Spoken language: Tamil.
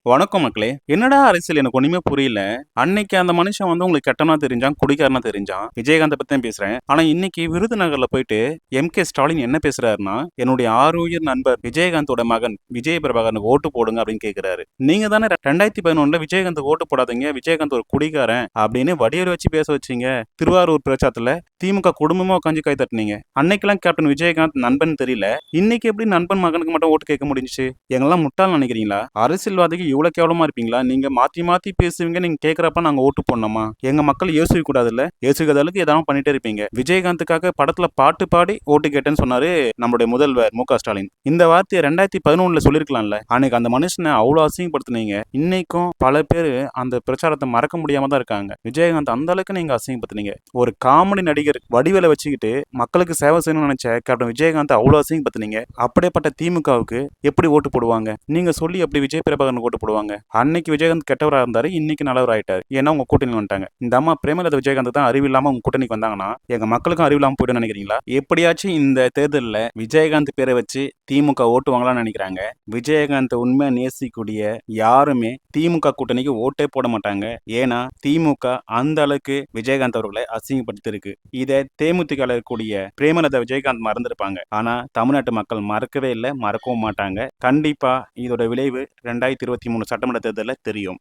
வணக்கம் மக்களே. என்னடா அரசியல் எனக்கு ஒண்ணுமே புரியல. அன்னைக்கு அந்த மனுஷன் உங்களுக்கு கெட்டவனா தெரிஞ்சான், குடிகாரனா தெரிஞ்சான். விஜயகாந்த பத்தி தான் பேசுறேன். ஆனா இன்னைக்கு விருதுநகர்ல போயிட்டு ஸ்டாலின் என்ன பேசுறாருன்னா, என்னுடைய ஆருயிர் நண்பர் விஜயகாந்தோட மகன் விஜய் பிரபாகரனுக்கு ஓட்டு போடுங்க அப்படின்னு கேக்குறாரு. நீங்க தானே 2011 விஜயகாந்த் ஓட்டு போடாதீங்க, விஜயகாந்த் ஒரு குடிகாரன் அப்படின்னு வடிவேலு வச்சு பேச வச்சீங்க. திருவாரூர் பிரச்சாரத்துல திமுக குடும்பமா உட்காந்து கை தட்டினீங்க. அன்னைக்கெல்லாம் கேப்டன் விஜயகாந்த் நண்பன் தெரியல. இன்னைக்கு எப்படி நண்பன் மகனுக்கு மட்டும் ஓட்டு கேட்க முடிஞ்சுச்சு? எங்கெல்லாம் முட்டாள் நினைக்கிறீங்களா? அரசியல்வாதிக்கு இவ்வளவு கேவலமா இருப்பீங்களா? நீங்க மாத்தி மாத்தி பேசுவீங்க. நீங்க கேக்குறப்ப நாங்க ஓட்டு போடணுமா? எங்க மக்கள் யோசிக்க கூடாதுல்ல? யோசிக்காத அளவுக்கு ஏதாவது பண்ணிட்டே இருப்பீங்க. விஜயகாந்துக்காக படத்துல பாட்டு பாடி ஓட்டு கேட்டேன்னு சொன்னாரு நம்மளுடைய முதல்வர் மு.க.ஸ்டாலின். இந்த வார்த்தையை 2011 சொல்லிருக்கலாம்ல. அன்னைக்கு அந்த மனுஷனை அவ்வளவு அசிங்கப்படுத்தினீங்க. இன்னைக்கும் பல பேர் அந்த பிரச்சாரத்தை மறக்க முடியாம தான் இருக்காங்க. விஜயகாந்த் அந்த அளவுக்கு நீங்க அசிங்கப்படுத்தினீங்க. ஒரு காமெடி நடிகர் வடிவேலை வச்சுக்கிட்டு மக்களுக்கு சேவை செய்யணும்னு நினைச்ச கேப்டன் விஜயகாந்த் அவ்வளவு அசிங்கப்படுத்தினீங்க. அப்படிப்பட்ட திமுகவுக்கு எப்படி ஓட்டு போடுவாங்க? நீங்க சொல்லி எப்படி விஜய் பிரபாகரனுக்கு ஓட்டு போடுவாங்க? அன்னைக்கு விஜயகாந்த் கெட்டவரா இருந்தாரு, இன்னைக்கு நல்லவர் ஆயிட்டாரு. ஏன்னா உங்க கூட்டணி வந்துட்டாங்க. இந்த அம்மா பிரேமலதா விஜயகாந்த் தான் அறிவு இல்லாம உங்க கூட்டணிக்கு வந்தாங்கன்னா எங்க மக்களுக்கும் அறிவு இல்லாம போயிடும் நினைக்கிறீங்களா? எப்படியாச்சும் இந்த தேர்தலில் விஜயகாந்த் பேரை வச்சு திமுக ஓட்டுவாங்களான்னு நினைக்கிறாங்க. விஜயகாந்த் உண்மை நேசிக்கூடிய யாருமே திமுக கூட்டணிக்கு ஓட்டே போட மாட்டாங்க. ஏன்னா திமுக அந்த அளவுக்கு விஜயகாந்த் அவர்களை அசிங்கப்படுத்தி இருக்கு. இதை தேமுதிக இருக்கக்கூடிய பிரேமலதா விஜயகாந்த் மறந்துருப்பாங்க. ஆனா தமிழ்நாட்டு மக்கள் மறக்கவே இல்லை, மறக்கவும் மாட்டாங்க. கண்டிப்பா இதோட விளைவு 2023 சட்டமன்ற தேர்தலில் தெரியும்.